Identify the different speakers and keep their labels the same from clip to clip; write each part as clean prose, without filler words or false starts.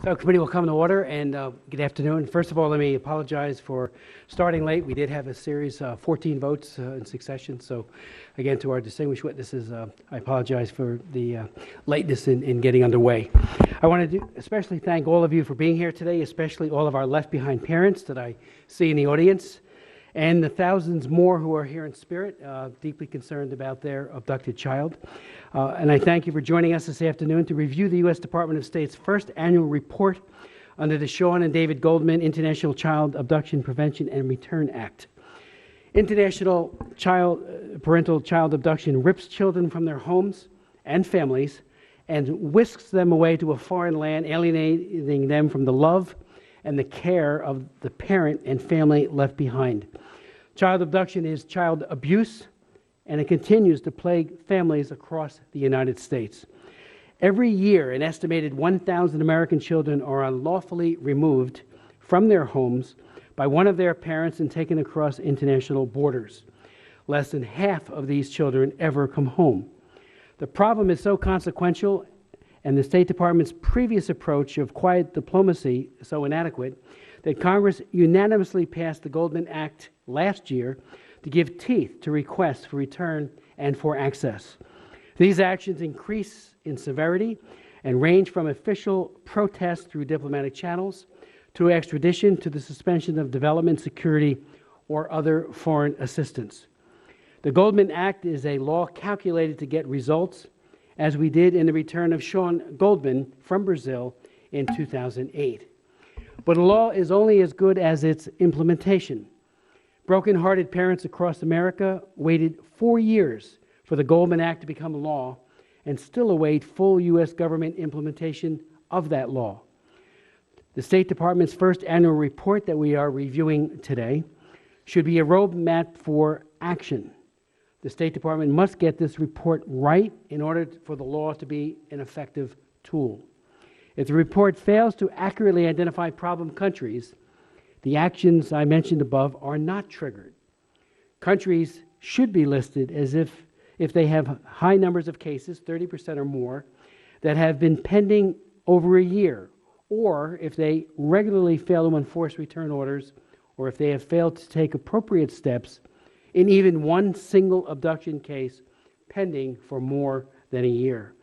Speaker 1: So committee will come to order, and good afternoon. First of all, let me apologize for starting late. We did have a series, 14 votes in succession. So again, to our distinguished witnesses, I apologize for the lateness in getting underway. I want to especially thank all of you for being here today, especially all of our left behind parents that I see in the audience, and the thousands more who are here in spirit, deeply concerned about their abducted child. And I thank you for joining us this afternoon to review the U.S. Department of State's first annual report under the Sean and David Goldman International Child Abduction Prevention and Return Act. International parental child abduction rips children from their homes and families and whisks them away to a foreign land, alienating them from the love and the care of the parent and family left behind. Child abduction is child abuse, and it continues to plague families across the United States. Every year, an estimated 1,000 American children are unlawfully removed from their homes by one of their parents and taken across international borders. Less than half of these children ever come home. The problem is so consequential, and the State Department's previous approach of quiet diplomacy so inadequate, that Congress unanimously passed the Goldman Act last year to give teeth to requests for return and for access. These actions increase in severity and range from official protest through diplomatic channels to extradition to the suspension of development, security, or other foreign assistance. The Goldman Act is a law calculated to get results, as we did in the return of Sean Goldman from Brazil in 2008. But a law is only as good as its implementation. Broken-hearted parents across America waited 4 years for the Goldman Act to become law and still await full U.S. government implementation of that law. The State Department's first annual report that we are reviewing today should be a roadmap for action. The State Department must get this report right in order for the law to be an effective tool. If the report fails to accurately identify problem countries, the actions I mentioned above are not triggered. Countries should be listed as if they have high numbers of cases, 30% or more, that have been pending over a year, or if they regularly fail to enforce return orders, or if they have failed to take appropriate steps in even one single abduction case pending for more than a year.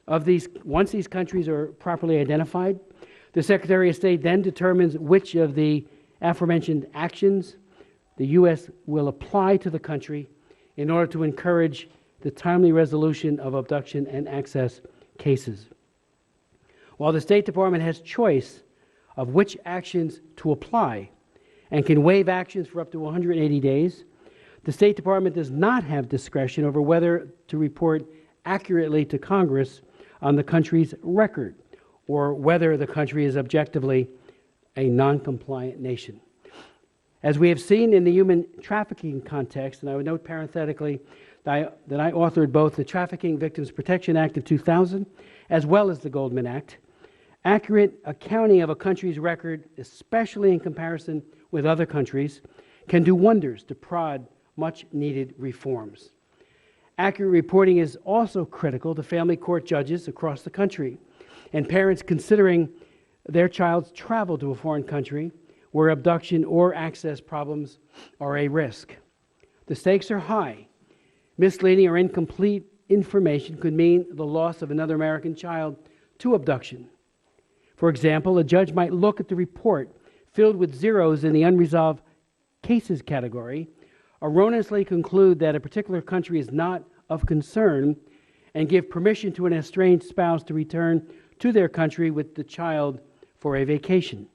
Speaker 1: Once these countries are properly identified, the Secretary of State then determines which of the aforementioned actions the U.S. will apply to the country in order to encourage the timely resolution of abduction and access cases. While the State Department has choice of which actions to apply and can waive actions for up to 180 days, the State Department does not have discretion over whether to report accurately to Congress on the country's record or whether the country is objectively a non-compliant nation. As we have seen in the human trafficking context, and I would note parenthetically that I authored both the Trafficking Victims Protection Act of 2000 as well as the Goldman Act, accurate accounting of a country's record, especially in comparison with other countries, can do wonders to prod much-needed reforms. Accurate reporting is also critical to family court judges across the country and parents considering their child's travel to a foreign country where abduction or access problems are a risk. The stakes are high. Misleading or incomplete information could mean the loss of another American child to abduction. For example, a judge might look at the report filled with zeros in the unresolved cases category, erroneously conclude that a particular country is not of concern, and give permission to an estranged spouse to return to their country with the child for a vacation.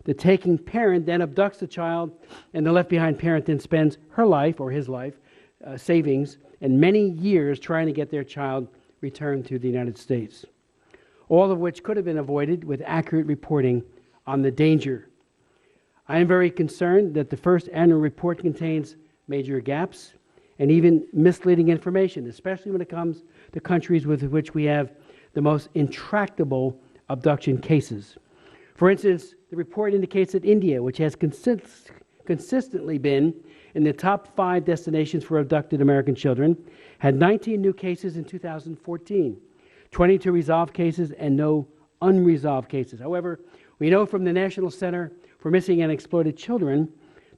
Speaker 1: The taking parent then abducts the child, and the left-behind parent then spends her life, or his life, savings, and many years trying to get their child returned to the United States. All of which could have been avoided with accurate reporting on the danger. I am very concerned that the first annual report contains major gaps and even misleading information, especially when it comes to countries with which we have the most intractable abduction cases. For instance, the report indicates that India, which has consistently been in the top 5 destinations for abducted American children, had 19 new cases in 2014, 22 resolved cases, and no unresolved cases. However, we know from the National Center for Missing and Exploited Children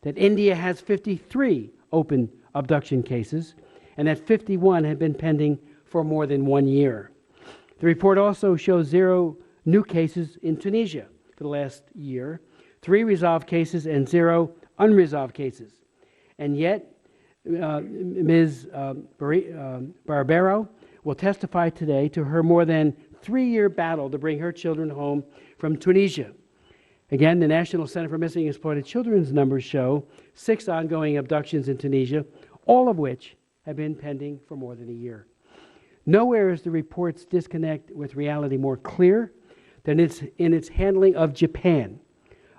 Speaker 1: that India has 53 open abduction cases and that 51 have been pending for more than 1 year. The report also shows 0 new cases in Tunisia for the last year, 3 resolved cases and 0 unresolved cases. And yet, Ms. Barbero will testify today to her more than 3-year battle to bring her children home from Tunisia. Again, the National Center for Missing and Exploited Children's numbers show 6 ongoing abductions in Tunisia, all of which have been pending for more than a year. Nowhere is the report's disconnect with reality more clear than in its handling of Japan,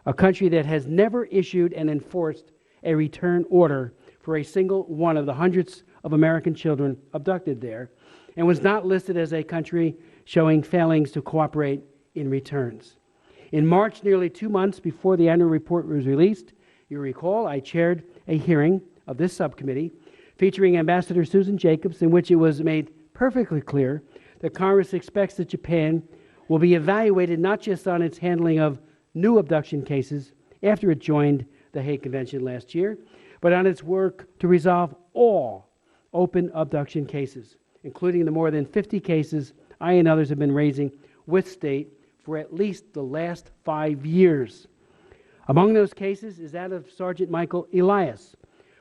Speaker 1: a country that has never issued and enforced a return order for a single one of the hundreds of American children abducted there, and was not listed as a country showing failings to cooperate in returns. In March, nearly 2 months before the annual report was released, you recall, I chaired a hearing of this subcommittee featuring Ambassador Susan Jacobs, in which it was made perfectly clear that Congress expects that Japan will be evaluated not just on its handling of new abduction cases after it joined the Hague Convention last year, but on its work to resolve all open abduction cases, including the more than 50 cases I and others have been raising with state for at least the last 5 years. Among those cases is that of Sergeant Michael Elias,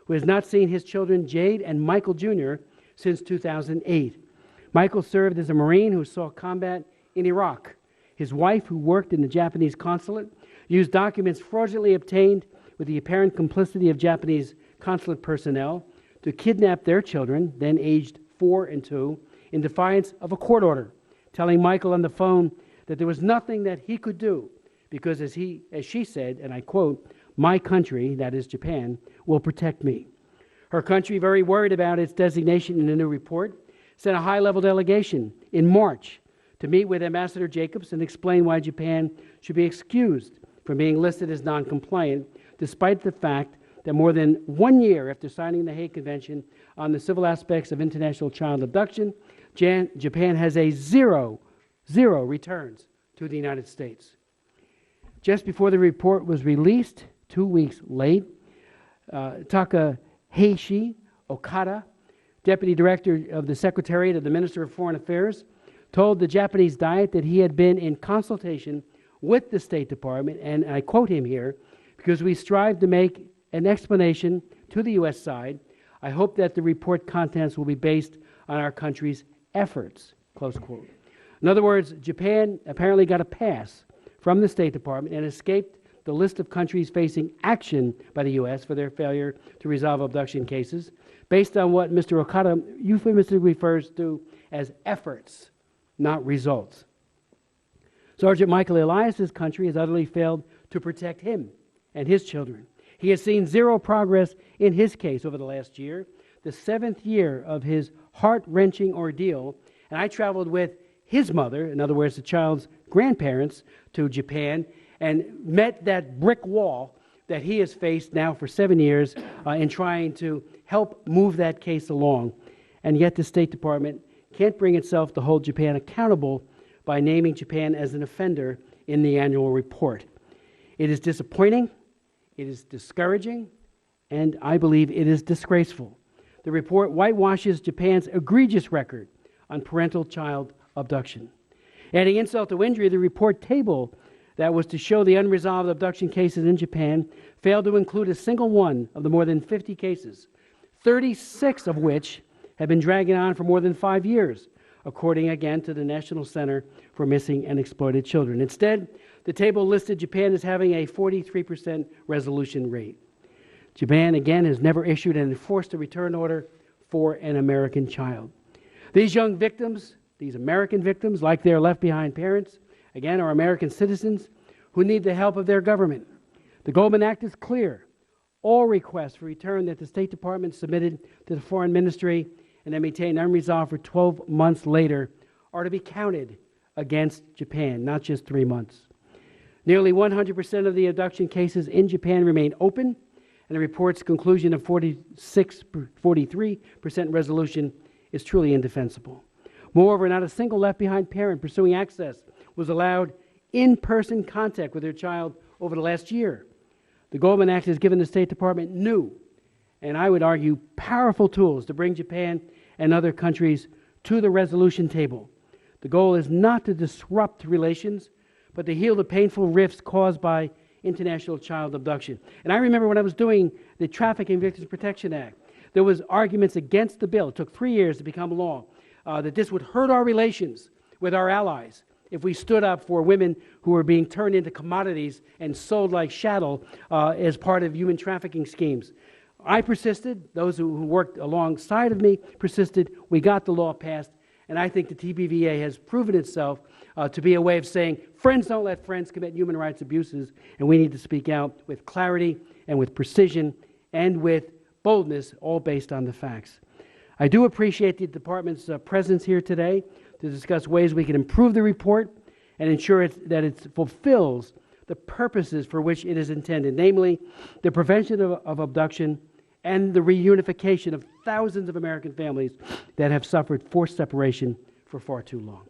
Speaker 1: who has not seen his children Jade and Michael Jr. since 2008. Michael served as a Marine who saw combat in Iraq. His wife, who worked in the Japanese consulate, used documents fraudulently obtained with the apparent complicity of Japanese consulate personnel to kidnap their children, then aged 4 and 2, in defiance of a court order, telling Michael on the phone that there was nothing that he could do because, as she said, and I quote, "My country," that is Japan, "will protect me." Her country, very worried about its designation in the new report, sent a high-level delegation in March to meet with Ambassador Jacobs and explain why Japan should be excused from being listed as non-compliant, despite the fact that more than 1 year after signing the Hague Convention on the civil aspects of international child abduction, Japan has a zero returns to the United States. Just before the report was released, 2 weeks late, Takahashi Okada, Deputy Director of the Secretariat of the Minister of Foreign Affairs, told the Japanese Diet that he had been in consultation with the State Department, and I quote him here, "Because we strive to make an explanation to the U.S. side, I hope that the report contents will be based on our country's efforts," close quote. In other words, Japan apparently got a pass from the State Department and escaped the list of countries facing action by the U.S. for their failure to resolve abduction cases, based on what Mr. Okada euphemistically refers to as efforts, not results. Sergeant Michael Elias' country has utterly failed to protect him and his children. He has seen zero progress in his case over the last year, the 7th year of his heart-wrenching ordeal, and I traveled with his mother, in other words, the child's grandparents, to Japan and met that brick wall that he has faced now for 7 years in trying to help move that case along. And yet the State Department can't bring itself to hold Japan accountable by naming Japan as an offender in the annual report. It is disappointing, it is discouraging, and I believe it is disgraceful. The report whitewashes Japan's egregious record on parental child abduction. Adding insult to injury, the report table that was to show the unresolved abduction cases in Japan failed to include a single one of the more than 50 cases, 36 of which have been dragging on for more than 5 years, according again to the National Center for Missing and Exploited Children. Instead, the table listed Japan as having a 43% resolution rate. Japan, again, has never issued and enforced a return order for an American child. These young victims, these American victims, like their left-behind parents, again, are American citizens who need the help of their government. The Goldman Act is clear. All requests for return that the State Department submitted to the Foreign Ministry and then maintained unresolved for 12 months later are to be counted against Japan, not just 3 months. Nearly 100% of the abduction cases in Japan remain open, and the report's conclusion of 43% resolution is truly indefensible. Moreover, not a single left-behind parent pursuing access was allowed in-person contact with their child over the last year. The Goldman Act has given the State Department new, and I would argue powerful tools to bring Japan and other countries to the resolution table. The goal is not to disrupt relations, but to heal the painful rifts caused by international child abduction. And I remember when I was doing the Trafficking Victims Protection Act, there was arguments against the bill. It took 3 years to become law, that this would hurt our relations with our allies if we stood up for women who were being turned into commodities and sold like chattel as part of human trafficking schemes. I persisted. Those who worked alongside of me persisted. We got the law passed. And I think the TPVA has proven itself to be a way of saying, friends don't let friends commit human rights abuses, and we need to speak out with clarity and with precision and with boldness, all based on the facts. I do appreciate the Department's presence here today to discuss ways we can improve the report and ensure that it fulfills the purposes for which it is intended, namely the prevention of abduction and the reunification of thousands of American families that have suffered forced separation for far too long.